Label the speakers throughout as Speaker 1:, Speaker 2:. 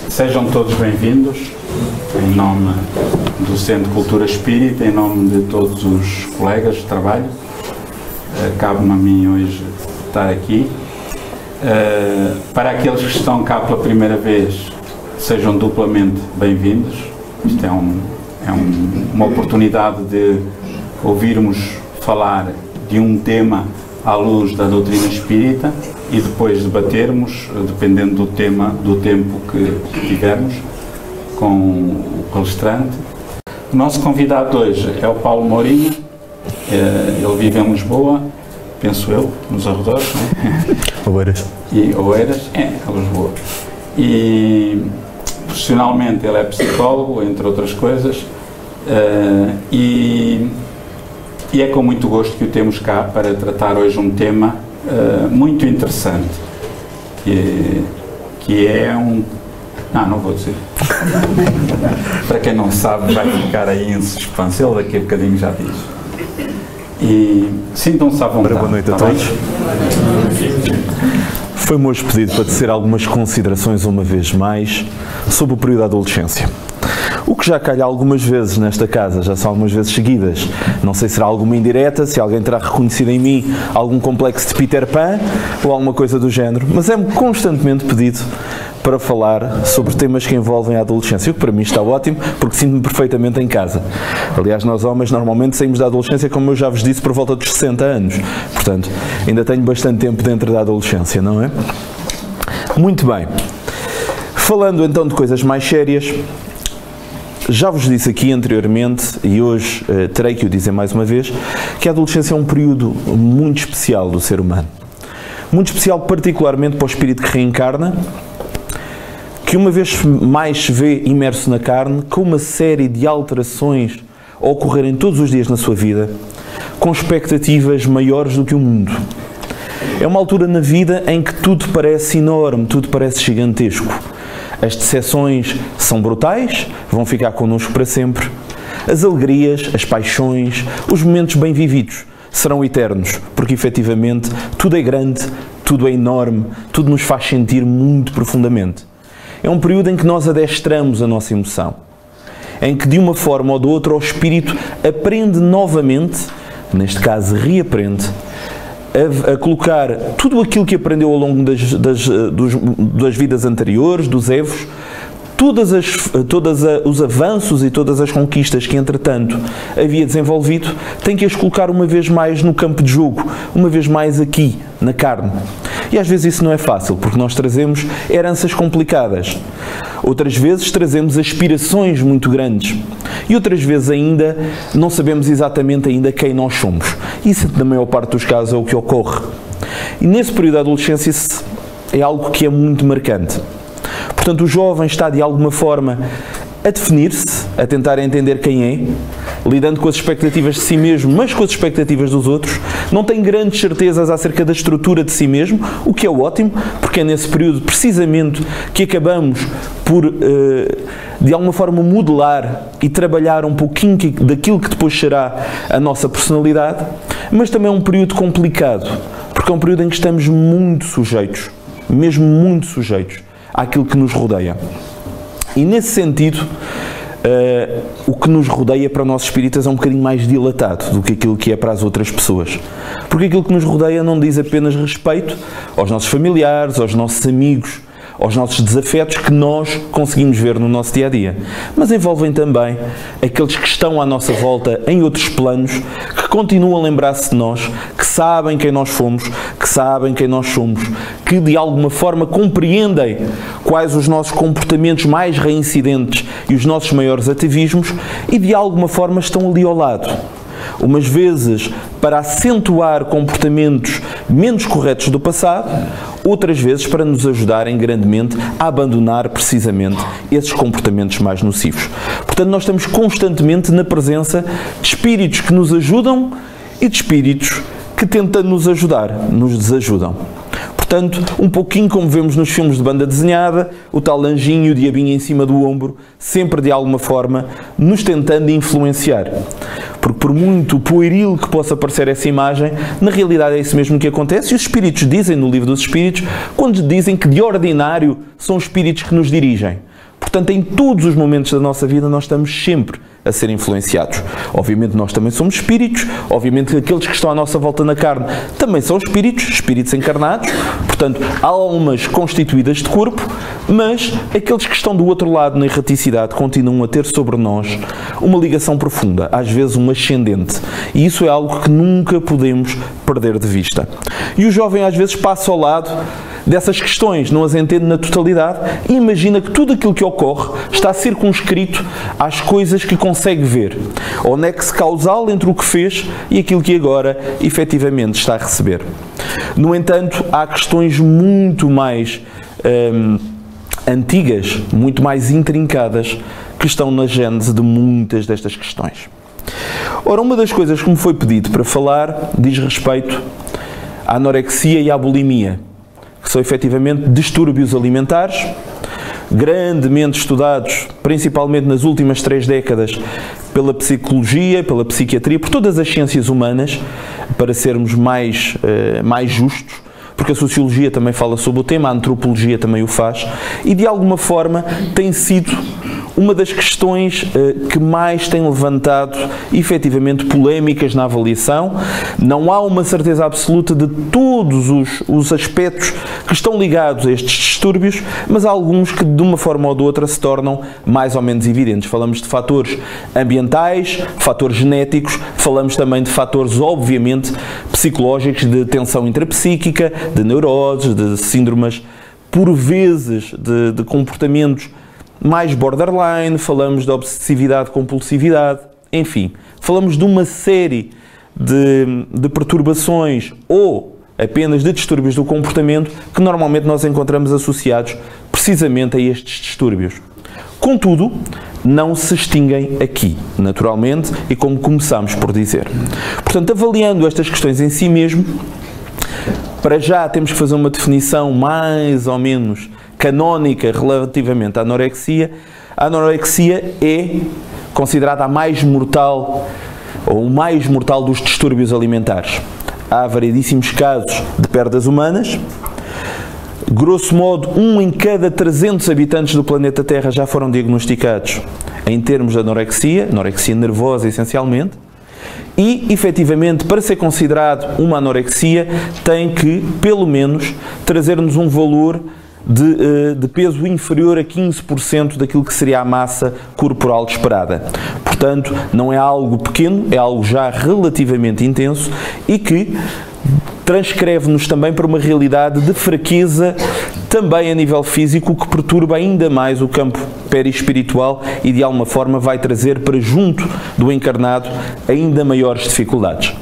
Speaker 1: Sejam todos bem-vindos, em nome do Centro de Cultura Espírita, em nome de todos os colegas de trabalho. Cabe-me a mim hoje estar aqui. Para aqueles que estão cá pela primeira vez, sejam duplamente bem-vindos. Isto é uma oportunidade de ouvirmos falar de um tema à luz da doutrina espírita e depois debatermos, dependendo do tema, do tempo que tivermos, com o palestrante. O nosso convidado hoje é o Paulo Mourinho. Ele vive em Lisboa, penso eu, nos arredores, não é?
Speaker 2: Oeiras.
Speaker 1: Oeiras, Lisboa. E profissionalmente ele é psicólogo, entre outras coisas, e é com muito gosto que o temos cá para tratar hoje um tema muito interessante, que é um... não vou dizer. Para quem não sabe, vai ficar aí em suspense, ele daqui a bocadinho já diz. E sintam-se à vontade.
Speaker 2: Boa noite a todos. Foi-me hoje pedido para tecer algumas considerações, uma vez mais, sobre o período da adolescência. O que já calha algumas vezes nesta casa, já são algumas vezes seguidas. Não sei se será alguma indireta, se alguém terá reconhecido em mim algum complexo de Peter Pan ou alguma coisa do género, mas é-me constantemente pedido para falar sobre temas que envolvem a adolescência, o que para mim está ótimo, porque sinto-me perfeitamente em casa. Aliás, nós homens normalmente saímos da adolescência, como eu já vos disse, por volta dos 60 anos. Portanto, ainda tenho bastante tempo dentro da adolescência, não é? Muito bem. Falando então de coisas mais sérias, já vos disse aqui anteriormente, e hoje terei que o dizer mais uma vez, que a adolescência é um período muito especial do ser humano. Muito especial particularmente para o espírito que reencarna, que uma vez mais se vê imerso na carne, com uma série de alterações a ocorrerem todos os dias na sua vida, com expectativas maiores do que o mundo. É uma altura na vida em que tudo parece enorme, tudo parece gigantesco. As decepções são brutais, vão ficar connosco para sempre. As alegrias, as paixões, os momentos bem vividos serão eternos, porque efetivamente tudo é grande, tudo é enorme, tudo nos faz sentir muito profundamente. É um período em que nós adestramos a nossa emoção, em que de uma forma ou de outra o espírito aprende novamente, neste caso reaprende, a colocar tudo aquilo que aprendeu ao longo das vidas anteriores, dos evos, todos os avanços e todas as conquistas que entretanto havia desenvolvido, tem que as colocar uma vez mais no campo de jogo, uma vez mais aqui, na carne. E às vezes isso não é fácil, porque nós trazemos heranças complicadas. Outras vezes trazemos aspirações muito grandes. E outras vezes ainda não sabemos exatamente ainda quem nós somos. Isso, na maior parte dos casos, é o que ocorre. E nesse período da adolescência isso é algo que é muito marcante. Portanto, o jovem está de alguma forma a definir-se, a tentar entender quem é, lidando com as expectativas de si mesmo, mas com as expectativas dos outros, não tem grandes certezas acerca da estrutura de si mesmo, o que é ótimo, porque é nesse período precisamente que acabamos por, de alguma forma, modelar e trabalhar um pouquinho daquilo que depois será a nossa personalidade, mas também é um período complicado, porque é um período em que estamos muito sujeitos, mesmo muito sujeitos, àquilo que nos rodeia. E nesse sentido, o que nos rodeia para nós espíritas é um bocadinho mais dilatado do que aquilo que é para as outras pessoas. Porque aquilo que nos rodeia não diz apenas respeito aos nossos familiares, aos nossos amigos, aos nossos desafetos que nós conseguimos ver no nosso dia-a-dia. Mas envolvem também aqueles que estão à nossa volta em outros planos, que continuam a lembrar-se de nós, que sabem quem nós fomos, que sabem quem nós somos, que de alguma forma compreendem quais os nossos comportamentos mais reincidentes e os nossos maiores ativismos e de alguma forma estão ali ao lado. Umas vezes para acentuar comportamentos menos corretos do passado, outras vezes para nos ajudarem grandemente a abandonar precisamente esses comportamentos mais nocivos. Portanto, nós estamos constantemente na presença de espíritos que nos ajudam e de espíritos que tentam nos ajudar, nos desajudam. Portanto, um pouquinho como vemos nos filmes de banda desenhada, o tal anjinho e o diabinho em cima do ombro, sempre de alguma forma nos tentando influenciar. Porque por muito pueril que possa parecer essa imagem, na realidade é isso mesmo que acontece. E os espíritos dizem no livro dos espíritos, quando dizem que de ordinário são os espíritos que nos dirigem. Portanto, em todos os momentos da nossa vida nós estamos sempre a ser influenciados. Obviamente nós também somos espíritos, obviamente aqueles que estão à nossa volta na carne também são espíritos encarnados, portanto, almas constituídas de corpo, mas aqueles que estão do outro lado na erraticidade continuam a ter sobre nós uma ligação profunda, às vezes um ascendente, e isso é algo que nunca podemos perder de vista. E o jovem às vezes passa ao lado dessas questões, não as entende na totalidade e imagina que tudo aquilo que ocorre está circunscrito às coisas que consegue ver. Ao nexo causal entre o que fez e aquilo que agora efetivamente está a receber. No entanto, há questões muito mais antigas, muito mais intrincadas, que estão na gênese de muitas destas questões. Ora, uma das coisas que me foi pedido para falar diz respeito à anorexia e à bulimia, que são efetivamente distúrbios alimentares, grandemente estudados, principalmente nas últimas 3 décadas, pela psicologia, pela psiquiatria, por todas as ciências humanas, para sermos mais justos, porque a sociologia também fala sobre o tema, a antropologia também o faz, e de alguma forma tem sido uma das questões que mais tem levantado efetivamente polémicas na avaliação. Não há uma certeza absoluta de todos os aspectos que estão ligados a estes distúrbios, mas há alguns que de uma forma ou de outra se tornam mais ou menos evidentes. Falamos de fatores ambientais, fatores genéticos, falamos também de fatores obviamente psicológicos, de tensão intrapsíquica, de neuroses, de síndromes, por vezes de comportamentos mais borderline, falamos de obsessividade, compulsividade, enfim, falamos de uma série de perturbações ou apenas de distúrbios do comportamento que normalmente nós encontramos associados precisamente a estes distúrbios. Contudo, não se extinguem aqui, naturalmente, e como começámos por dizer. Portanto, avaliando estas questões em si mesmo, para já temos que fazer uma definição mais ou menos canónica relativamente à anorexia. A anorexia é considerada a mais mortal, ou o mais mortal dos distúrbios alimentares. Há variedíssimos casos de perdas humanas. Grosso modo, 1 em cada 300 habitantes do planeta Terra já foram diagnosticados em termos de anorexia nervosa essencialmente. E, efetivamente, para ser considerado uma anorexia, tem que, pelo menos, trazer-nos um valor de peso inferior a 15% daquilo que seria a massa corporal esperada. Portanto, não é algo pequeno, é algo já relativamente intenso e que transcreve-nos também para uma realidade de fraqueza, também a nível físico, que perturba ainda mais o campo perispiritual e de alguma forma vai trazer para junto do encarnado ainda maiores dificuldades.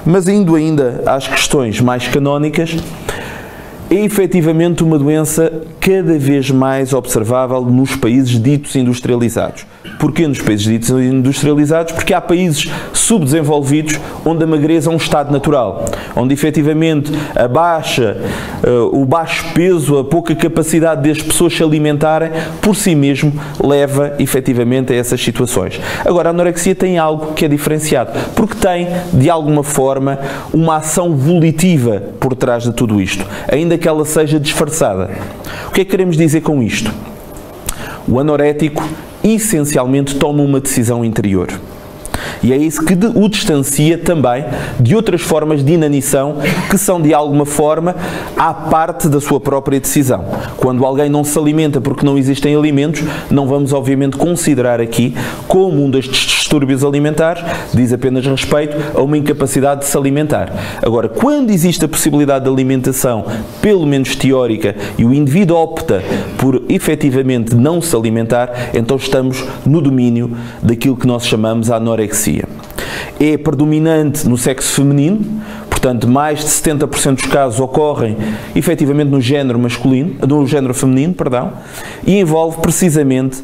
Speaker 2: Mas indo ainda às questões mais canónicas, é efetivamente uma doença cada vez mais observável nos países ditos industrializados. Porquê nos países ditos industrializados? Porque há países subdesenvolvidos onde a magreza é um estado natural, onde efetivamente o baixo peso, a pouca capacidade das pessoas se alimentarem, por si mesmo leva efetivamente a essas situações. Agora, a anorexia tem algo que é diferenciado, porque tem, de alguma forma, uma ação volitiva por trás de tudo isto, ainda que ela seja disfarçada. O que é que queremos dizer com isto? O anorético essencialmente toma uma decisão interior. E é isso que o distancia também de outras formas de inanição que são de alguma forma à parte da sua própria decisão. Quando alguém não se alimenta porque não existem alimentos, não vamos obviamente considerar aqui como um destes distúrbios alimentares, diz apenas respeito a uma incapacidade de se alimentar. Agora, quando existe a possibilidade de alimentação, pelo menos teórica, e o indivíduo opta por efetivamente não se alimentar, então estamos no domínio daquilo que nós chamamos a anorexia. É predominante no sexo feminino, portanto mais de 70% dos casos ocorrem efetivamente no género feminino, e envolve precisamente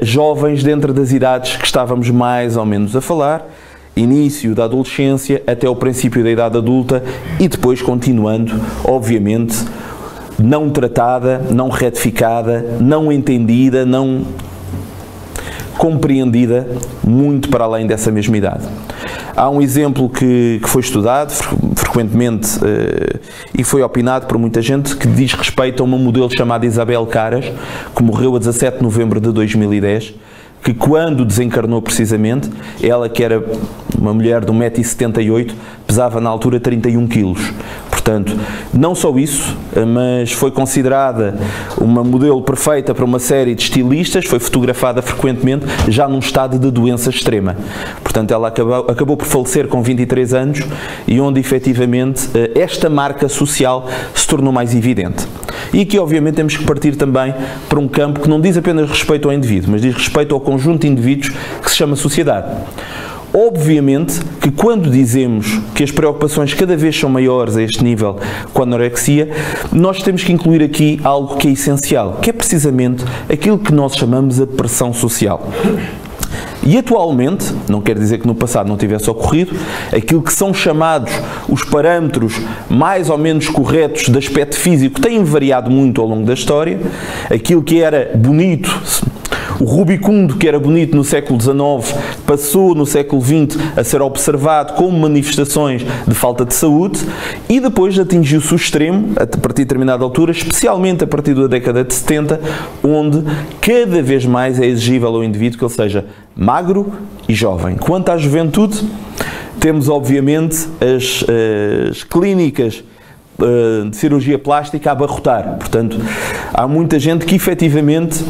Speaker 2: jovens dentro das idades que estávamos mais ou menos a falar, início da adolescência até o princípio da idade adulta e depois continuando, obviamente, não tratada, não retificada, não entendida, compreendida muito para além dessa mesma idade. Há um exemplo que foi estudado frequentemente e foi opinado por muita gente, que diz respeito a uma modelo chamada Isabel Caras, que morreu a 17 de novembro de 2010, que quando desencarnou precisamente, ela, que era uma mulher de 1,78 m, pesava na altura 31 kg. Portanto, não só isso, mas foi considerada uma modelo perfeita para uma série de estilistas, foi fotografada frequentemente, já num estado de doença extrema. Portanto, ela acabou por falecer com 23 anos e onde, efetivamente, esta marca social se tornou mais evidente. E aqui, obviamente, temos que partir também para um campo que não diz apenas respeito ao indivíduo, mas diz respeito ao conjunto de indivíduos que se chama sociedade. Obviamente que quando dizemos que as preocupações cada vez são maiores a este nível com a anorexia, nós temos que incluir aqui algo que é essencial, que é precisamente aquilo que nós chamamos a pressão social. E atualmente, não quer dizer que no passado não tivesse ocorrido, aquilo que são chamados os parâmetros mais ou menos corretos de aspecto físico têm variado muito ao longo da história. Aquilo que era bonito, o rubicundo que era bonito no século XIX, passou no século XX a ser observado como manifestações de falta de saúde e depois atingiu-se o extremo, a partir de determinada altura, especialmente a partir da década de 70, onde cada vez mais é exigível ao indivíduo que ele seja magro e jovem. Quanto à juventude, temos obviamente as clínicas de cirurgia plástica a abarrotar. Portanto, há muita gente que efetivamente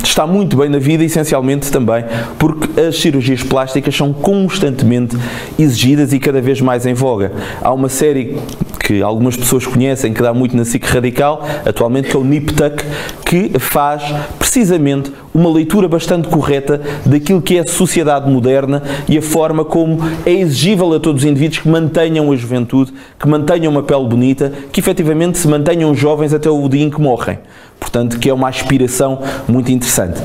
Speaker 2: está muito bem na vida, essencialmente também porque as cirurgias plásticas são constantemente exigidas e cada vez mais em voga. Há uma série que algumas pessoas conhecem, que dá muito na SIC Radical, atualmente, que é o Nip Tuck, que faz precisamente uma leitura bastante correta daquilo que é a sociedade moderna e a forma como é exigível a todos os indivíduos que mantenham a juventude, que mantenham uma pele bonita, que efetivamente se mantenham jovens até o dia em que morrem. Portanto, que é uma aspiração muito interessante.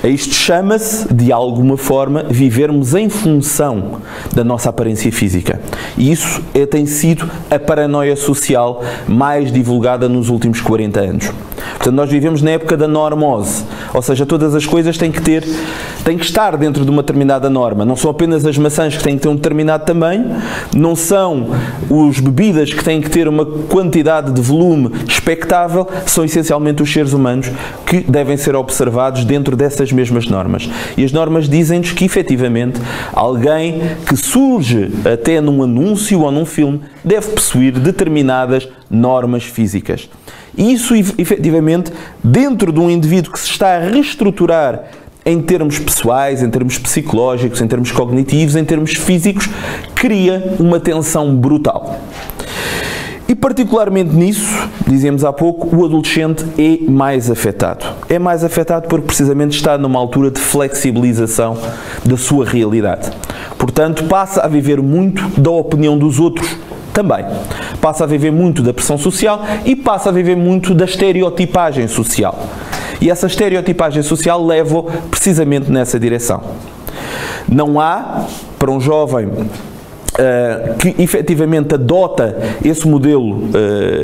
Speaker 2: Isto chama-se, de alguma forma, vivermos em função da nossa aparência física. E isso tem sido a paranoia social mais divulgada nos últimos 40 anos. Portanto, nós vivemos na época da normose, ou seja, todas as coisas têm que estar dentro de uma determinada norma. Não são apenas as maçãs que têm que ter um determinado tamanho, não são as bebidas que têm que ter uma quantidade de volume expectável, são essencialmente os seres humanos que devem ser observados dentro dessas mesmas normas. E as normas dizem-nos que, efetivamente, alguém que surge até num anúncio ou num filme deve possuir determinadas normas físicas. E isso, efetivamente, dentro de um indivíduo que se está a reestruturar em termos pessoais, em termos psicológicos, em termos cognitivos, em termos físicos, cria uma tensão brutal. E particularmente nisso, dizíamos há pouco, o adolescente é mais afetado. É mais afetado porque precisamente está numa altura de flexibilização da sua realidade. Portanto, passa a viver muito da opinião dos outros também. Passa a viver muito da pressão social e passa a viver muito da estereotipagem social. E essa estereotipagem social leva-o precisamente nessa direção. Não há, para um jovem que efetivamente adota esse modelo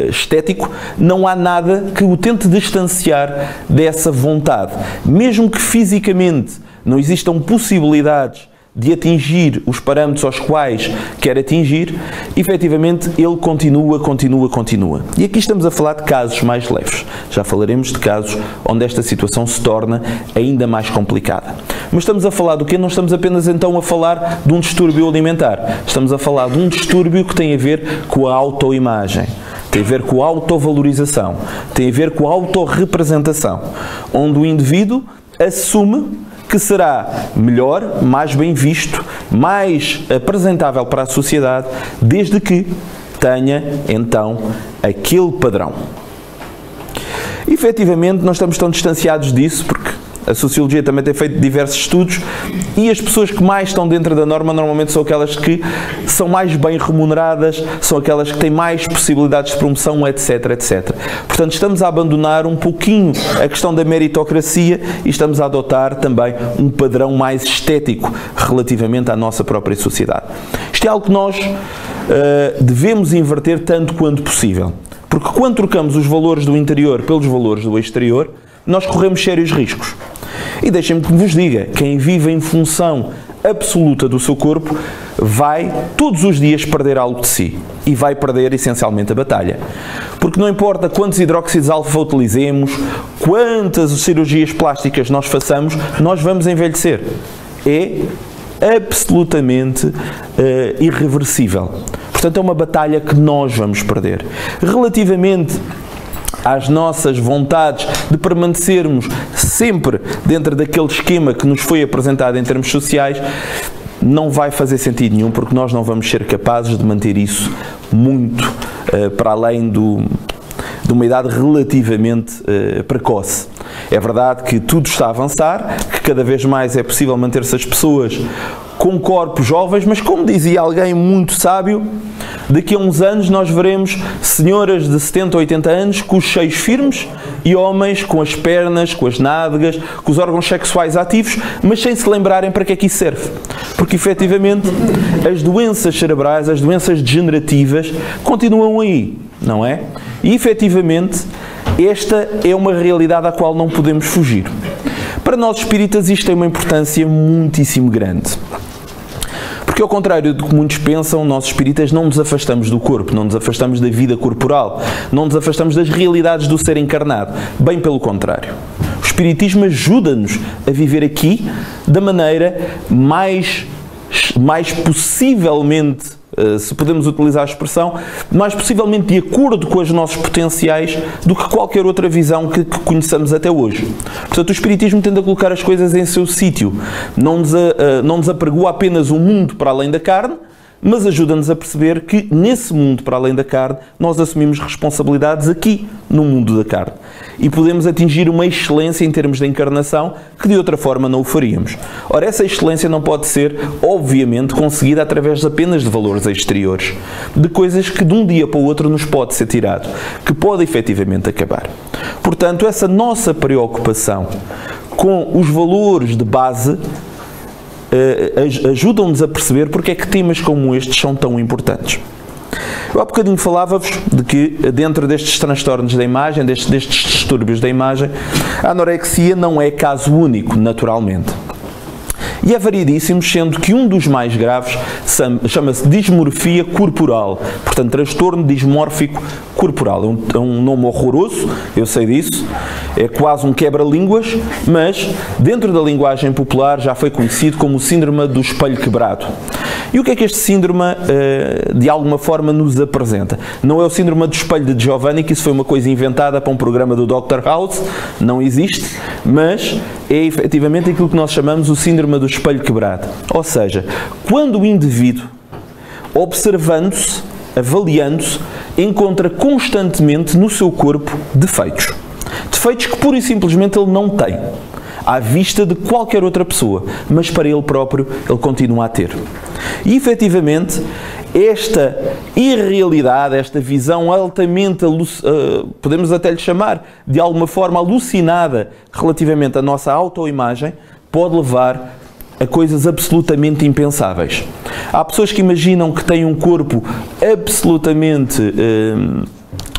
Speaker 2: estético, não há nada que o tente distanciar dessa vontade. Mesmo que fisicamente não existam possibilidades de atingir os parâmetros aos quais quer atingir, efetivamente ele continua. E aqui estamos a falar de casos mais leves. Já falaremos de casos onde esta situação se torna ainda mais complicada. Mas estamos a falar do quê? Não estamos apenas então a falar de um distúrbio alimentar. Estamos a falar de um distúrbio que tem a ver com a autoimagem. Tem a ver com a autovalorização. Tem a ver com a autorrepresentação. Onde o indivíduo assume que será melhor, mais bem visto, mais apresentável para a sociedade, desde que tenha, então, aquele padrão. Efetivamente, nós estamos tão distanciados disso, porque a sociologia também tem feito diversos estudos e as pessoas que mais estão dentro da norma normalmente são aquelas que são mais bem remuneradas, são aquelas que têm mais possibilidades de promoção, etc, etc. Portanto, estamos a abandonar um pouquinho a questão da meritocracia e estamos a adotar também um padrão mais estético relativamente à nossa própria sociedade. Isto é algo que nós devemos inverter tanto quanto possível. Porque quando trocamos os valores do interior pelos valores do exterior, nós corremos sérios riscos. E deixem-me que vos diga, quem vive em função absoluta do seu corpo vai todos os dias perder algo de si e vai perder essencialmente a batalha. Porque não importa quantos hidróxidos alfa utilizemos, quantas cirurgias plásticas nós façamos, nós vamos envelhecer. É absolutamente irreversível. Portanto, é uma batalha que nós vamos perder. Relativamente às nossas vontades de permanecermos sempre dentro daquele esquema que nos foi apresentado em termos sociais, não vai fazer sentido nenhum, porque nós não vamos ser capazes de manter isso muito para além de uma idade relativamente precoce. É verdade que tudo está a avançar, que cada vez mais é possível manter-se as pessoas com corpos jovens, mas como dizia alguém muito sábio, daqui a uns anos nós veremos senhoras de 70 ou 80 anos com os seios firmes e homens com as pernas, com as nádegas, com os órgãos sexuais ativos, mas sem se lembrarem para que é que isso serve. Porque, efetivamente, as doenças cerebrais, as doenças degenerativas, continuam aí, não é? E, efetivamente, esta é uma realidade à qual não podemos fugir. Para nós espíritas isto tem uma importância muitíssimo grande. Porque, ao contrário do que muitos pensam, nós espíritas não nos afastamos do corpo, não nos afastamos da vida corporal, não nos afastamos das realidades do ser encarnado. Bem pelo contrário. O espiritismo ajuda-nos a viver aqui da maneira mais possivelmente, se podemos utilizar a expressão, mais possivelmente de acordo com os nossos potenciais do que qualquer outra visão que conheçamos até hoje. Portanto, o espiritismo tende a colocar as coisas em seu sítio. Não nos apregoa apenas um mundo para além da carne, mas ajuda-nos a perceber que nesse mundo para além da carne nós assumimos responsabilidades aqui no mundo da carne. E podemos atingir uma excelência em termos de encarnação que de outra forma não o faríamos. Ora, essa excelência não pode ser, obviamente, conseguida através apenas de valores exteriores, de coisas que de um dia para o outro nos pode ser tirado, que pode efetivamente acabar. Portanto, essa nossa preocupação com os valores de base ajudam-nos a perceber porque é que temas como estes são tão importantes. Eu há bocadinho falava-vos de que dentro destes transtornos da imagem, destes distúrbios da imagem, a anorexia não é caso único, naturalmente. E é variedíssimo, sendo que um dos mais graves chama-se dismorfia corporal, portanto, transtorno dismórfico corporal. É um nome horroroso, eu sei disso, é quase um quebra-línguas, mas dentro da linguagem popular já foi conhecido como o síndrome do espelho quebrado. E o que é que este síndrome, de alguma forma, nos apresenta? Não é o síndrome do espelho de Giovanni, que isso foi uma coisa inventada para um programa do Dr. House, não existe, mas é efetivamente aquilo que nós chamamos o síndrome do espelho quebrado. Ou seja, quando o indivíduo, observando-se, avaliando-se, encontra constantemente no seu corpo defeitos. Defeitos que pura e simplesmente ele não tem, à vista de qualquer outra pessoa, mas para ele próprio ele continua a ter. E, efetivamente, esta irrealidade, esta visão altamente, podemos até lhe chamar, de alguma forma alucinada relativamente à nossa autoimagem, pode levar a coisas absolutamente impensáveis. Há pessoas que imaginam que têm um corpo absolutamente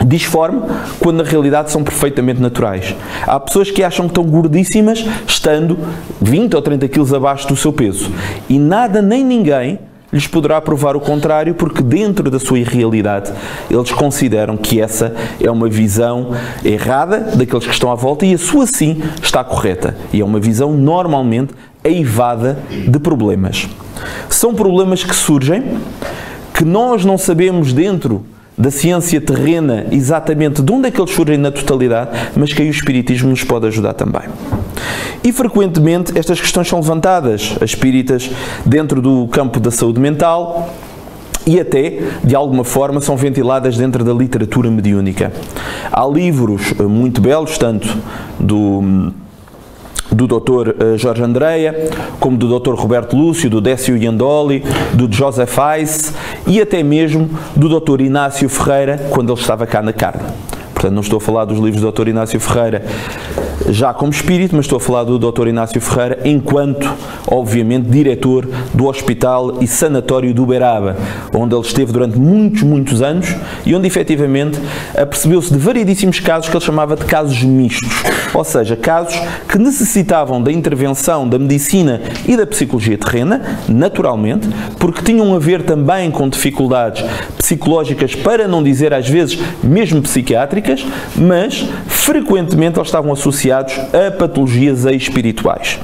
Speaker 2: disforme, quando na realidade são perfeitamente naturais. Há pessoas que acham que estão gordíssimas, estando 20 ou 30 quilos abaixo do seu peso. E nada nem ninguém lhes poderá provar o contrário, porque dentro da sua irrealidade eles consideram que essa é uma visão errada daqueles que estão à volta e a sua sim está correta. E é uma visão normalmente aivada de problemas. São problemas que surgem, que nós não sabemos dentro da ciência terrena exatamente de onde é que eles surgem na totalidade, mas que aí o espiritismo nos pode ajudar também. E frequentemente estas questões são levantadas a espíritas dentro do campo da saúde mental e até, de alguma forma, são ventiladas dentro da literatura mediúnica. Há livros muito belos, tanto do Dr. Jorge Andrea, como do Dr. Roberto Lúcio, do Décio Iandoli, do Joseph Weiss e até mesmo do Dr. Inácio Ferreira, quando ele estava cá na carne. Portanto, não estou a falar dos livros do Dr. Inácio Ferreira já como espírito, mas estou a falar do Dr. Inácio Ferreira, enquanto, obviamente, diretor do Hospital e Sanatório do Uberaba, onde ele esteve durante muitos anos e onde, efetivamente, apercebeu-se de variedíssimos casos que ele chamava de casos mistos, ou seja, casos que necessitavam da intervenção da medicina e da psicologia terrena, naturalmente, porque tinham a ver também com dificuldades psicológicas, para não dizer às vezes mesmo psiquiátricas, mas frequentemente eles estavam associados a patologias espirituais.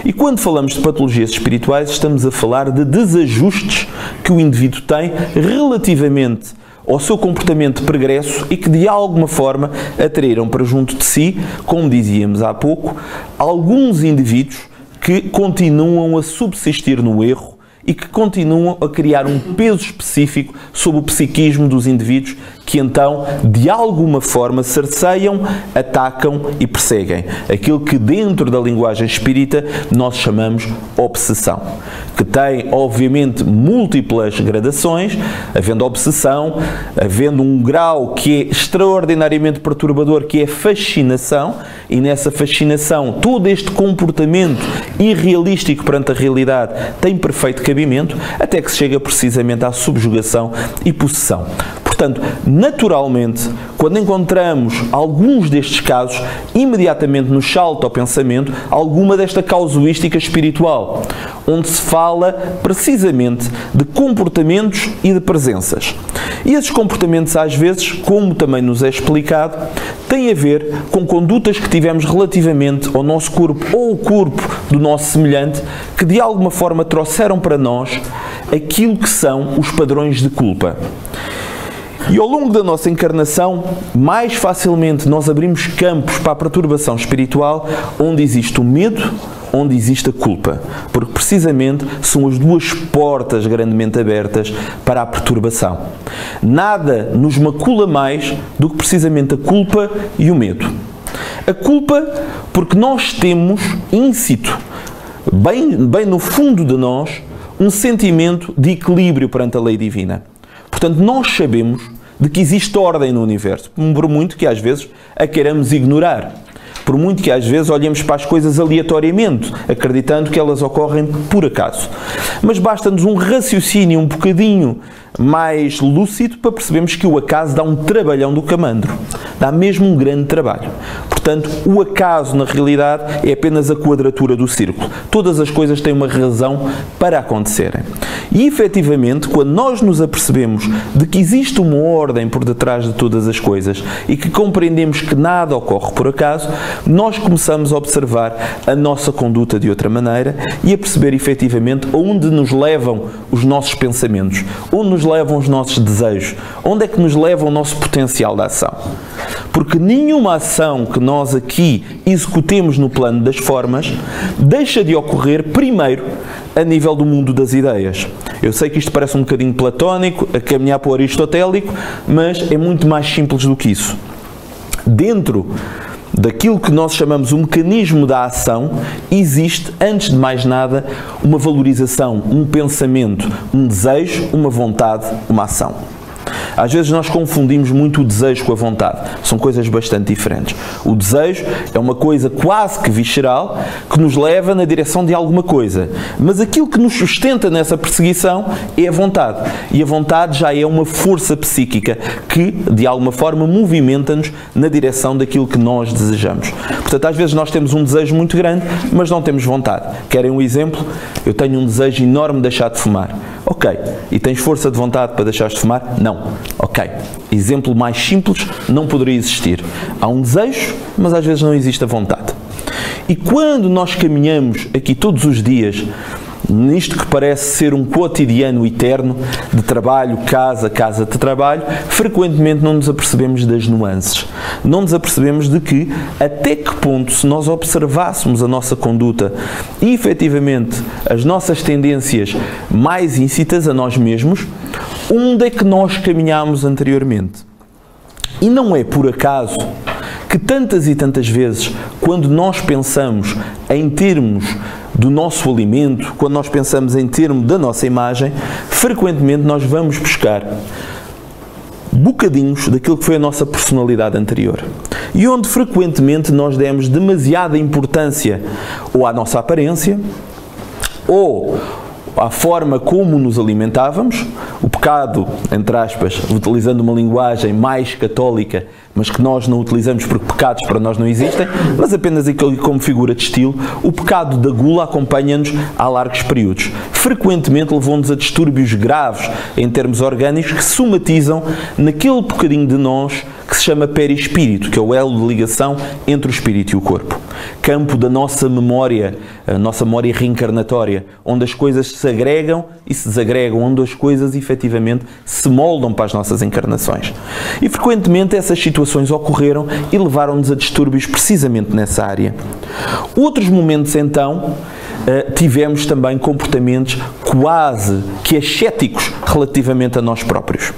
Speaker 2: E quando falamos de patologias espirituais, estamos a falar de desajustes que o indivíduo tem relativamente ao seu comportamento pregresso e que de alguma forma atraíram para junto de si, como dizíamos há pouco, alguns indivíduos que continuam a subsistir no erro e que continuam a criar um peso específico sobre o psiquismo dos indivíduos que então, de alguma forma, cerceiam, atacam e perseguem. Aquilo que dentro da linguagem espírita nós chamamos obsessão, que tem, obviamente, múltiplas gradações, havendo obsessão, havendo um grau que é extraordinariamente perturbador, que é fascinação, e nessa fascinação todo este comportamento irrealístico perante a realidade tem perfeito cabimento, até que se chega precisamente à subjugação e possessão. Portanto, naturalmente, quando encontramos alguns destes casos, imediatamente nos salta ao pensamento alguma desta causuística espiritual, onde se fala precisamente de comportamentos e de presenças. E esses comportamentos, às vezes, como também nos é explicado, têm a ver com condutas que tivemos relativamente ao nosso corpo ou ao corpo do nosso semelhante, que de alguma forma trouxeram para nós aquilo que são os padrões de culpa. E ao longo da nossa encarnação, mais facilmente nós abrimos campos para a perturbação espiritual onde existe o medo, onde existe a culpa, porque precisamente são as duas portas grandemente abertas para a perturbação. Nada nos macula mais do que precisamente a culpa e o medo. A culpa porque nós temos íncito, bem no fundo de nós, um sentimento de equilíbrio perante a lei divina. Portanto, nós sabemos de que existe ordem no universo, por muito que às vezes a queiramos ignorar, por muito que às vezes olhemos para as coisas aleatoriamente, acreditando que elas ocorrem por acaso. Mas basta-nos um raciocínio um bocadinho mais lúcido para percebermos que o acaso dá um trabalhão do camandro, dá mesmo um grande trabalho. Portanto, o acaso, na realidade, é apenas a quadratura do círculo. Todas as coisas têm uma razão para acontecerem. E, efetivamente, quando nós nos apercebemos de que existe uma ordem por detrás de todas as coisas e que compreendemos que nada ocorre por acaso, nós começamos a observar a nossa conduta de outra maneira e a perceber, efetivamente, aonde nos levam os nossos pensamentos, onde nos levam os nossos desejos, onde é que nos leva o nosso potencial de ação. Porque nenhuma ação que nós aqui executemos no plano das formas deixa de ocorrer primeiro a nível do mundo das ideias. Eu sei que isto parece um bocadinho platónico, a caminhar para o aristotélico, mas é muito mais simples do que isso. Dentro daquilo que nós chamamos o mecanismo da ação, existe, antes de mais nada, uma valorização, um pensamento, um desejo, uma vontade, uma ação. Às vezes nós confundimos muito o desejo com a vontade. São coisas bastante diferentes. O desejo é uma coisa quase que visceral que nos leva na direção de alguma coisa. Mas aquilo que nos sustenta nessa perseguição é a vontade. E a vontade já é uma força psíquica que, de alguma forma, movimenta-nos na direção daquilo que nós desejamos. Portanto, às vezes nós temos um desejo muito grande, mas não temos vontade. Querem um exemplo? Eu tenho um desejo enorme de deixar de fumar. Ok. E tens força de vontade para deixar de fumar? Não. Ok. Exemplo mais simples, não poderia existir. Há um desejo, mas às vezes não existe a vontade. E quando nós caminhamos aqui todos os dias, nisto que parece ser um cotidiano eterno de trabalho, casa, casa de trabalho, frequentemente não nos apercebemos das nuances. Não nos apercebemos de que, até que ponto, se nós observássemos a nossa conduta e, efetivamente, as nossas tendências mais íncitas a nós mesmos, onde é que nós caminhámos anteriormente? E não é por acaso que tantas e tantas vezes, quando nós pensamos em termos do nosso alimento, quando nós pensamos em termos da nossa imagem, frequentemente nós vamos buscar bocadinhos daquilo que foi a nossa personalidade anterior. e onde frequentemente nós demos demasiada importância ou à nossa aparência, ou à forma como nos alimentávamos. O pecado, entre aspas, utilizando uma linguagem mais católica, mas que nós não utilizamos porque pecados para nós não existem, mas apenas aquele como figura de estilo, o pecado da gula acompanha-nos há largos períodos. Frequentemente levou-nos a distúrbios graves em termos orgânicos que se somatizam naquele bocadinho de nós que se chama perispírito, que é o elo de ligação entre o espírito e o corpo. Campo da nossa memória, a nossa memória reencarnatória, onde as coisas se agregam e se desagregam, onde as coisas efetivamente se moldam para as nossas encarnações. E frequentemente essas situações ocorreram e levaram-nos a distúrbios precisamente nessa área. Outros momentos então, tivemos também comportamentos quase que ascéticos relativamente a nós próprios.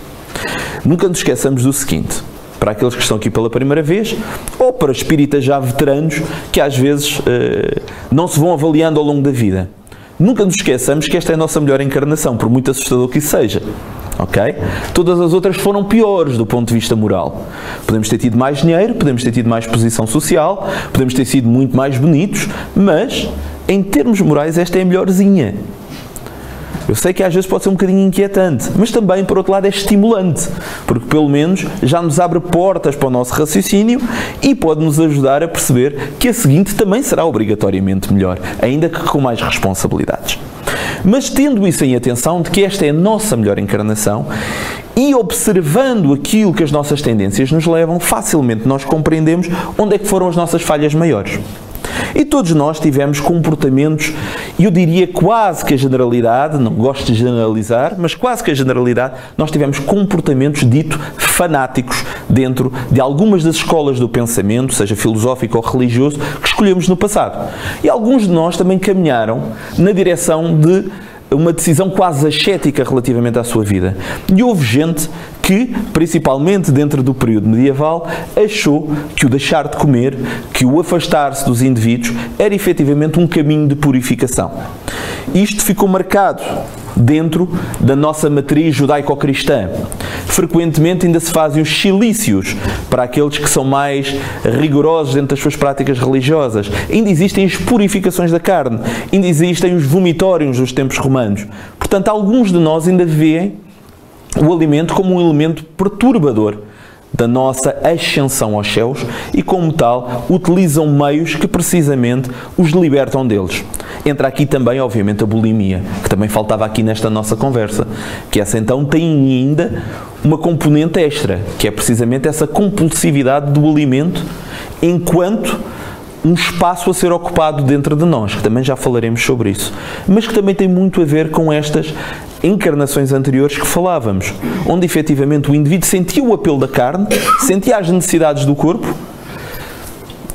Speaker 2: Nunca nos esqueçamos do seguinte: para aqueles que estão aqui pela primeira vez, ou para espíritas já veteranos, que às vezes não se vão avaliando ao longo da vida. Nunca nos esqueçamos que esta é a nossa melhor encarnação, por muito assustador que isso seja. Ok? Todas as outras foram piores do ponto de vista moral. Podemos ter tido mais dinheiro, podemos ter tido mais posição social, podemos ter sido muito mais bonitos, mas, em termos morais, esta é a melhorzinha. Eu sei que às vezes pode ser um bocadinho inquietante, mas também, por outro lado, é estimulante, porque pelo menos já nos abre portas para o nosso raciocínio e pode nos ajudar a perceber que a seguinte também será obrigatoriamente melhor, ainda que com mais responsabilidades. Mas tendo isso em atenção, de que esta é a nossa melhor encarnação, e observando aquilo que as nossas tendências nos levam, facilmente nós compreendemos onde é que foram as nossas falhas maiores. E todos nós tivemos comportamentos, e eu diria quase que a generalidade, não gosto de generalizar, mas quase que a generalidade, nós tivemos comportamentos dito fanáticos dentro de algumas das escolas do pensamento, seja filosófico ou religioso, que escolhemos no passado. E alguns de nós também caminharam na direção de uma decisão quase ascética relativamente à sua vida. E houve gente que, principalmente dentro do período medieval, achou que o deixar de comer, que o afastar-se dos indivíduos, era efetivamente um caminho de purificação. Isto ficou marcado dentro da nossa matriz judaico-cristã. Frequentemente ainda se fazem os cilícios para aqueles que são mais rigorosos dentro das suas práticas religiosas. Ainda existem as purificações da carne, ainda existem os vomitórios dos tempos romanos. Portanto, alguns de nós ainda veem o alimento como um elemento perturbador da nossa ascensão aos céus e, como tal, utilizam meios que precisamente os libertam deles. Entra aqui também, obviamente, a bulimia, que também faltava aqui nesta nossa conversa, que essa então tem ainda uma componente extra, que é precisamente essa compulsividade do alimento enquanto um espaço a ser ocupado dentro de nós, que também já falaremos sobre isso, mas que também tem muito a ver com estas encarnações anteriores que falávamos, onde efetivamente o indivíduo sentia o apelo da carne, sentia as necessidades do corpo,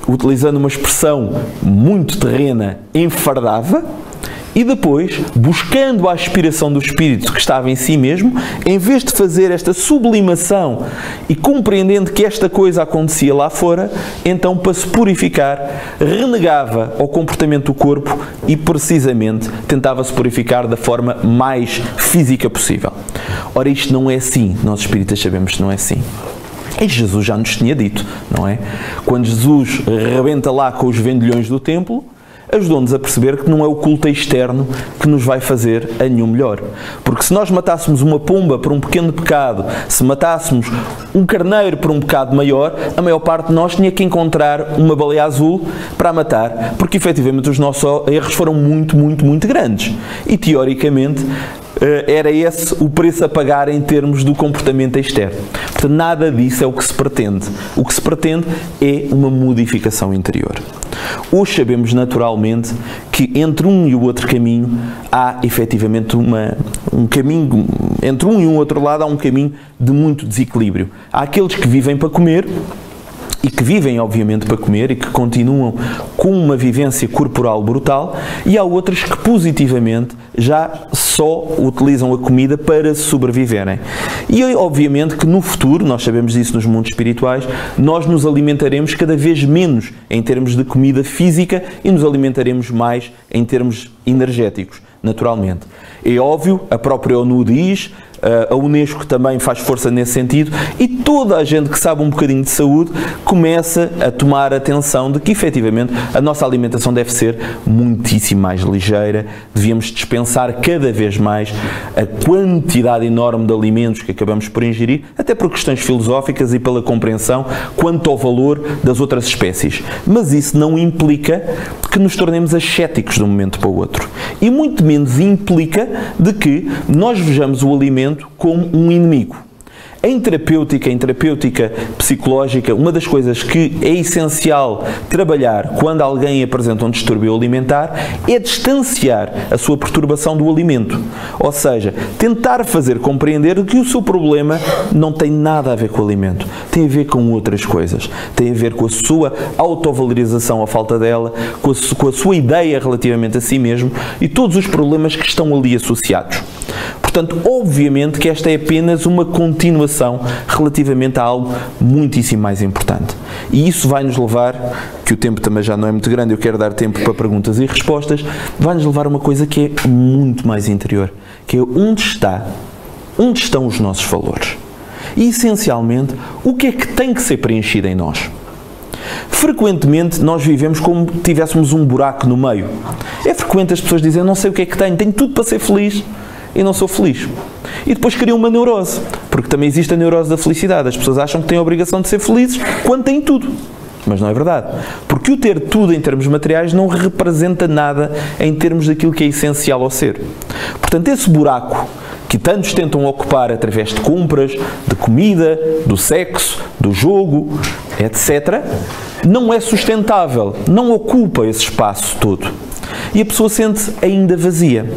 Speaker 2: utilizando uma expressão muito terrena, enfardava, e depois, buscando a aspiração do espírito que estava em si mesmo, em vez de fazer esta sublimação e compreendendo que esta coisa acontecia lá fora, então, para se purificar, renegava ao comportamento do corpo e, precisamente, tentava se purificar da forma mais física possível. Ora, isto não é assim. Nós espíritas sabemos que não é assim. E Jesus já nos tinha dito, não é? Quando Jesus rebenta lá com os vendilhões do templo, ajudou-nos a perceber que não é o culto externo que nos vai fazer a nenhum melhor. Porque se nós matássemos uma pomba por um pequeno pecado, se matássemos um carneiro por um pecado maior, a maior parte de nós tinha que encontrar uma baleia azul para a matar, porque efetivamente os nossos erros foram muito, muito, muito grandes. E teoricamente era esse o preço a pagar em termos do comportamento externo. Portanto, nada disso é o que se pretende. O que se pretende é uma modificação interior. Hoje sabemos naturalmente que entre um e o outro caminho há efetivamente um caminho, entre um e um outro lado há um caminho de muito desequilíbrio. Há aqueles que vivem para comer, e que vivem, obviamente, para comer e que continuam com uma vivência corporal brutal, e há outros que positivamente já só utilizam a comida para sobreviverem. E, obviamente, que no futuro, nós sabemos disso nos mundos espirituais, nós nos alimentaremos cada vez menos em termos de comida física e nos alimentaremos mais em termos energéticos, naturalmente. É óbvio, a própria ONU diz, A Unesco também faz força nesse sentido e toda a gente que sabe um bocadinho de saúde começa a tomar atenção de que efetivamente a nossa alimentação deve ser muitíssimo mais ligeira, devíamos dispensar cada vez mais a quantidade enorme de alimentos que acabamos por ingerir, até por questões filosóficas e pela compreensão quanto ao valor das outras espécies. Mas isso não implica que nos tornemos ascéticos de um momento para o outro. E muito menos implica de que nós vejamos o alimento como um inimigo. Em terapêutica psicológica, uma das coisas que é essencial trabalhar quando alguém apresenta um distúrbio alimentar é distanciar a sua perturbação do alimento. Ou seja, tentar fazer compreender que o seu problema não tem nada a ver com o alimento, tem a ver com outras coisas. Tem a ver com a sua autovalorização, a falta dela, com a sua ideia relativamente a si mesmo e todos os problemas que estão ali associados. Portanto, obviamente que esta é apenas uma continuação relativamente a algo muitíssimo mais importante. E isso vai nos levar, que o tempo também já não é muito grande, eu quero dar tempo para perguntas e respostas, vai nos levar a uma coisa que é muito mais interior, que é onde estão os nossos valores. E, essencialmente, o que é que tem que ser preenchido em nós? Frequentemente nós vivemos como se tivéssemos um buraco no meio. É frequente as pessoas dizerem, não sei o que é que tenho tudo para ser feliz, e não sou feliz. E depois criam uma neurose, porque também existe a neurose da felicidade. As pessoas acham que têm a obrigação de ser felizes quando têm tudo. Mas não é verdade. Porque o ter tudo em termos materiais não representa nada em termos daquilo que é essencial ao ser. Portanto, esse buraco que tantos tentam ocupar através de compras, de comida, do sexo, do jogo, etc., não é sustentável, não ocupa esse espaço todo. E a pessoa sente-se ainda vazia.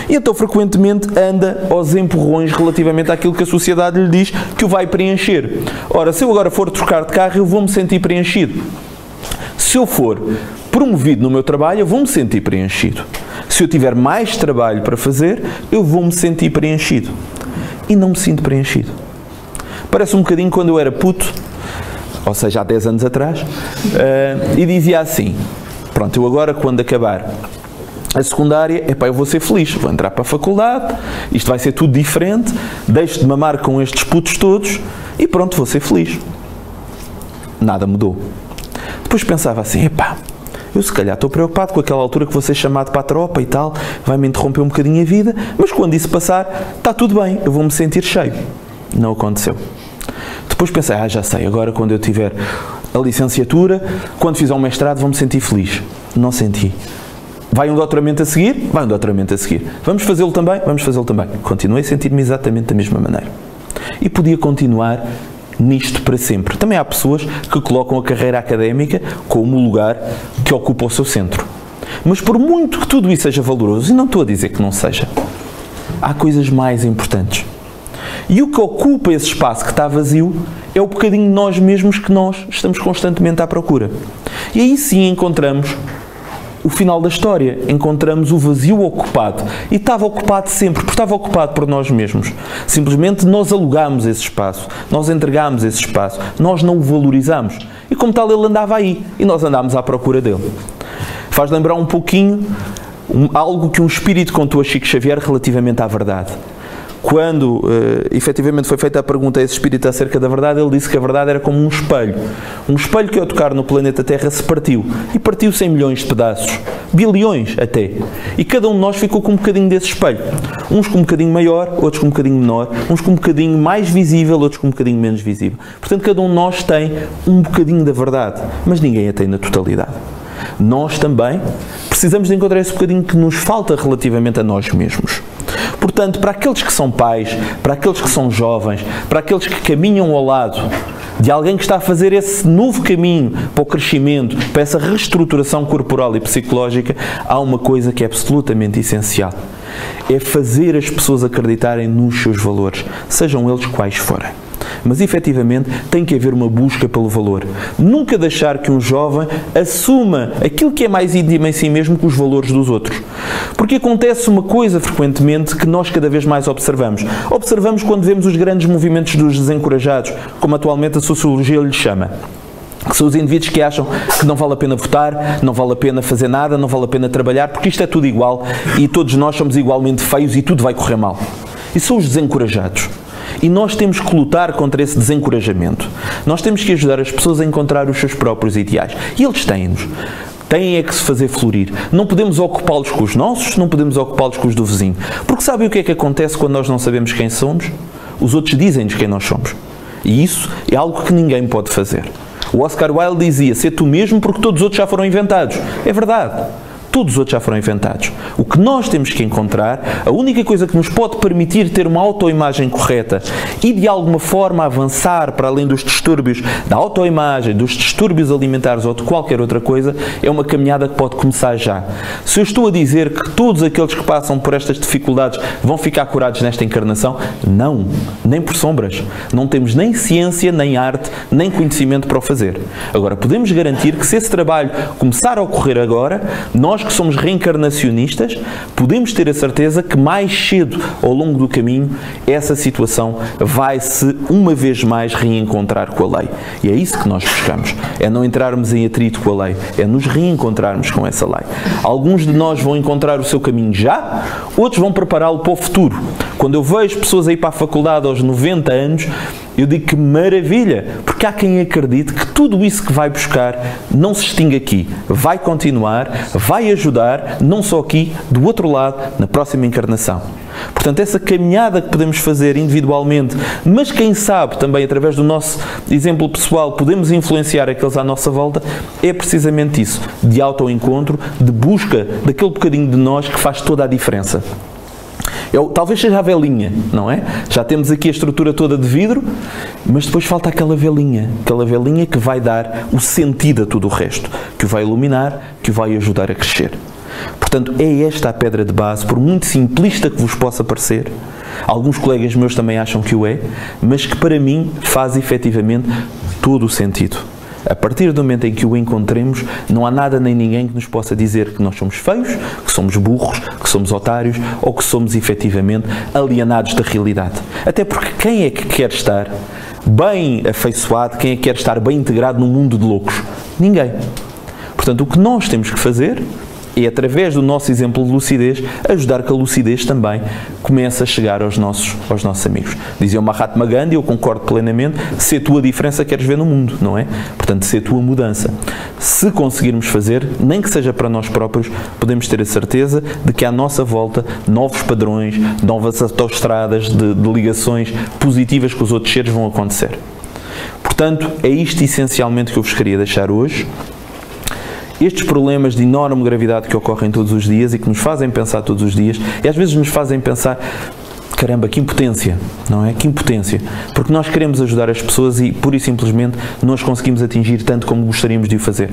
Speaker 2: E então frequentemente anda aos empurrões relativamente àquilo que a sociedade lhe diz que o vai preencher. Ora, se eu agora for trocar de carro, eu vou-me sentir preenchido. Se eu for promovido no meu trabalho, eu vou-me sentir preenchido. Se eu tiver mais trabalho para fazer, eu vou-me sentir preenchido. E não me sinto preenchido. Parece um bocadinho quando eu era puto, ou seja, há 10 anos atrás, e dizia assim, pronto, eu agora quando acabar a secundária, eu vou ser feliz, vou entrar para a faculdade, isto vai ser tudo diferente, deixo de mamar com estes putos todos e pronto, vou ser feliz. Nada mudou. Depois pensava assim, eu se calhar estou preocupado com aquela altura que vou ser chamado para a tropa e tal, vai-me interromper um bocadinho a vida, mas quando isso passar, está tudo bem, eu vou-me sentir cheio. Não aconteceu. Depois pensei, já sei, agora quando eu tiver a licenciatura, quando fizer um mestrado, vou-me sentir feliz. Não senti. Vai um doutoramento a seguir? Vai um doutoramento a seguir. Vamos fazê-lo também? Vamos fazê-lo também. Continuei a sentir-me exatamente da mesma maneira. E podia continuar nisto para sempre. Também há pessoas que colocam a carreira académica como o lugar que ocupa o seu centro. Mas por muito que tudo isso seja valoroso, e não estou a dizer que não seja, há coisas mais importantes. E o que ocupa esse espaço que está vazio é o bocadinho de nós mesmos que nós estamos constantemente à procura. E aí sim encontramos o final da história, encontramos o vazio ocupado. E estava ocupado sempre, porque estava ocupado por nós mesmos. Simplesmente nós alugámos esse espaço, nós entregámos esse espaço, nós não o valorizámos. E como tal ele andava aí, e nós andámos à procura dele. Faz lembrar um pouquinho algo que um espírito contou a Chico Xavier relativamente à verdade. Quando efetivamente foi feita a pergunta a esse espírito acerca da verdade, ele disse que a verdade era como um espelho. Um espelho que ao tocar no planeta Terra se partiu. E partiu-se em milhões de pedaços. Bilhões até. E cada um de nós ficou com um bocadinho desse espelho. Uns com um bocadinho maior, outros com um bocadinho menor. Uns com um bocadinho mais visível, outros com um bocadinho menos visível. Portanto, cada um de nós tem um bocadinho da verdade. Mas ninguém a tem na totalidade. Nós também precisamos de encontrar esse bocadinho que nos falta relativamente a nós mesmos. Portanto, para aqueles que são pais, para aqueles que são jovens, para aqueles que caminham ao lado de alguém que está a fazer esse novo caminho para o crescimento, para essa reestruturação corporal e psicológica, há uma coisa que é absolutamente essencial. É fazer as pessoas acreditarem nos seus valores, sejam eles quais forem. Mas, efetivamente, tem que haver uma busca pelo valor. Nunca deixar que um jovem assuma aquilo que é mais íntimo em si mesmo que os valores dos outros. Porque acontece uma coisa, frequentemente, que nós cada vez mais observamos. Observamos quando vemos os grandes movimentos dos desencorajados, como atualmente a sociologia lhe chama. Que são os indivíduos que acham que não vale a pena votar, não vale a pena fazer nada, não vale a pena trabalhar, porque isto é tudo igual e todos nós somos igualmente feios e tudo vai correr mal. e são os desencorajados. E nós temos que lutar contra esse desencorajamento. Nós temos que ajudar as pessoas a encontrar os seus próprios ideais. E eles têm-nos. Têm é que se fazer florir. Não podemos ocupá-los com os nossos, não podemos ocupá-los com os do vizinho. Porque sabem o que é que acontece quando nós não sabemos quem somos? Os outros dizem-nos quem nós somos. E isso é algo que ninguém pode fazer. O Oscar Wilde dizia, ser tu mesmo porque todos os outros já foram inventados. É verdade. Todos os outros já foram inventados. O que nós temos que encontrar, a única coisa que nos pode permitir ter uma autoimagem correta e de alguma forma avançar para além dos distúrbios da autoimagem, dos distúrbios alimentares ou de qualquer outra coisa, é uma caminhada que pode começar já. Se eu estou a dizer que todos aqueles que passam por estas dificuldades vão ficar curados nesta encarnação, não, nem por sombras. Não temos nem ciência, nem arte, nem conhecimento para o fazer. Agora, podemos garantir que se esse trabalho começar a ocorrer agora, nós que somos reencarnacionistas, podemos ter a certeza que mais cedo, ao longo do caminho, essa situação vai-se, uma vez mais, reencontrar com a lei. E é isso que nós buscamos. É não entrarmos em atrito com a lei. É nos reencontrarmos com essa lei. Alguns de nós vão encontrar o seu caminho já, outros vão prepará-lo para o futuro. Quando eu vejo pessoas a ir para a faculdade aos 90 anos, eu digo que maravilha, porque há quem acredite que tudo isso que vai buscar não se extingue aqui. Vai continuar, vai ajudar, não só aqui, do outro lado, na próxima encarnação. Portanto, essa caminhada que podemos fazer individualmente, mas quem sabe também através do nosso exemplo pessoal podemos influenciar aqueles à nossa volta, é precisamente isso, de autoencontro, de busca daquele bocadinho de nós que faz toda a diferença. Talvez seja a velinha, não é? Já temos aqui a estrutura toda de vidro, mas depois falta aquela velinha que vai dar o sentido a tudo o resto, que o vai iluminar, que o vai ajudar a crescer. Portanto, é esta a pedra de base, por muito simplista que vos possa parecer. Alguns colegas meus também acham que o é, mas que para mim faz efetivamente todo o sentido. A partir do momento em que o encontremos, não há nada nem ninguém que nos possa dizer que nós somos feios, que somos burros, que somos otários ou que somos efetivamente alienados da realidade. Até porque quem é que quer estar bem afeiçoado, quem é que quer estar bem integrado num mundo de loucos? Ninguém. Portanto, o que nós temos que fazer é, através do nosso exemplo de lucidez, ajudar que a lucidez também comece a chegar aos nossos amigos. Dizia o Mahatma Gandhi, eu concordo plenamente, se a tua diferença queres ver no mundo, não é? Portanto, se a tua mudança. Se conseguirmos fazer, nem que seja para nós próprios, podemos ter a certeza de que à nossa volta novos padrões, novas autoestradas de ligações positivas com os outros seres vão acontecer. Portanto, é isto essencialmente que eu vos queria deixar hoje. Estes problemas de enorme gravidade que ocorrem todos os dias e que nos fazem pensar todos os dias, e às vezes nos fazem pensar, caramba, que impotência, não é? Que impotência. Porque nós queremos ajudar as pessoas e, pura e simplesmente, não as conseguimos atingir tanto como gostaríamos de o fazer.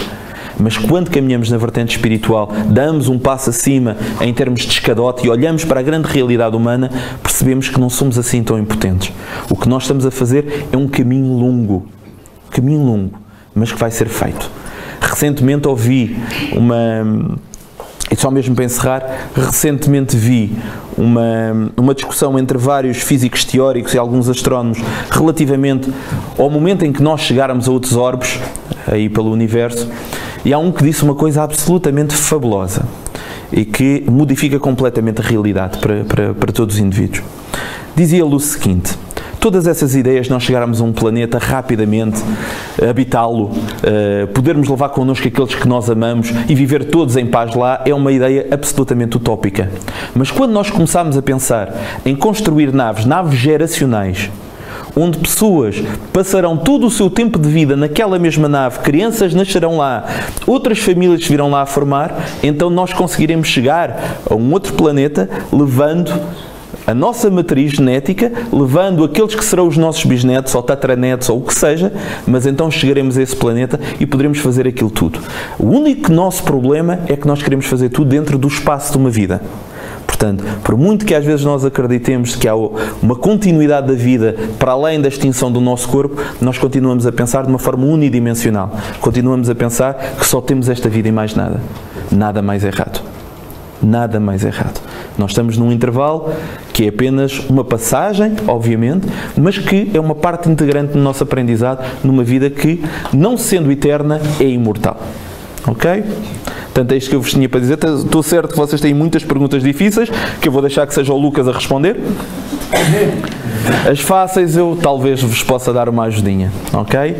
Speaker 2: Mas quando caminhamos na vertente espiritual, damos um passo acima em termos de escadote e olhamos para a grande realidade humana, percebemos que não somos assim tão impotentes. O que nós estamos a fazer é um caminho longo, mas que vai ser feito. Recentemente ouvi e só mesmo para encerrar, recentemente vi uma discussão entre vários físicos teóricos e alguns astrónomos relativamente ao momento em que nós chegarmos a outros orbes, aí pelo universo, e há um que disse uma coisa absolutamente fabulosa e que modifica completamente a realidade para todos os indivíduos. Dizia-lhe o seguinte: todas essas ideias, nós chegarmos a um planeta rapidamente, habitá-lo, podermos levar connosco aqueles que nós amamos e viver todos em paz lá, é uma ideia absolutamente utópica. Mas quando nós começarmos a pensar em construir naves geracionais, onde pessoas passarão todo o seu tempo de vida naquela mesma nave, crianças nascerão lá, outras famílias se virão lá a formar, então nós conseguiremos chegar a um outro planeta levando a nossa matriz genética, levando aqueles que serão os nossos bisnetos ou tatranetos ou o que seja, mas então chegaremos a esse planeta e poderemos fazer aquilo tudo. O único nosso problema é que nós queremos fazer tudo dentro do espaço de uma vida. Portanto, por muito que às vezes nós acreditemos que há uma continuidade da vida para além da extinção do nosso corpo, nós continuamos a pensar de uma forma unidimensional. Continuamos a pensar que só temos esta vida e mais nada. Nada mais errado. Nada mais errado. Nós estamos num intervalo que é apenas uma passagem, obviamente, mas que é uma parte integrante do nosso aprendizado numa vida que, não sendo eterna, é imortal. Ok? Portanto, é isto que eu vos tinha para dizer. Estou certo que vocês têm muitas perguntas difíceis, que eu vou deixar que seja o Lucas a responder. As fáceis eu talvez vos possa dar uma ajudinha, ok?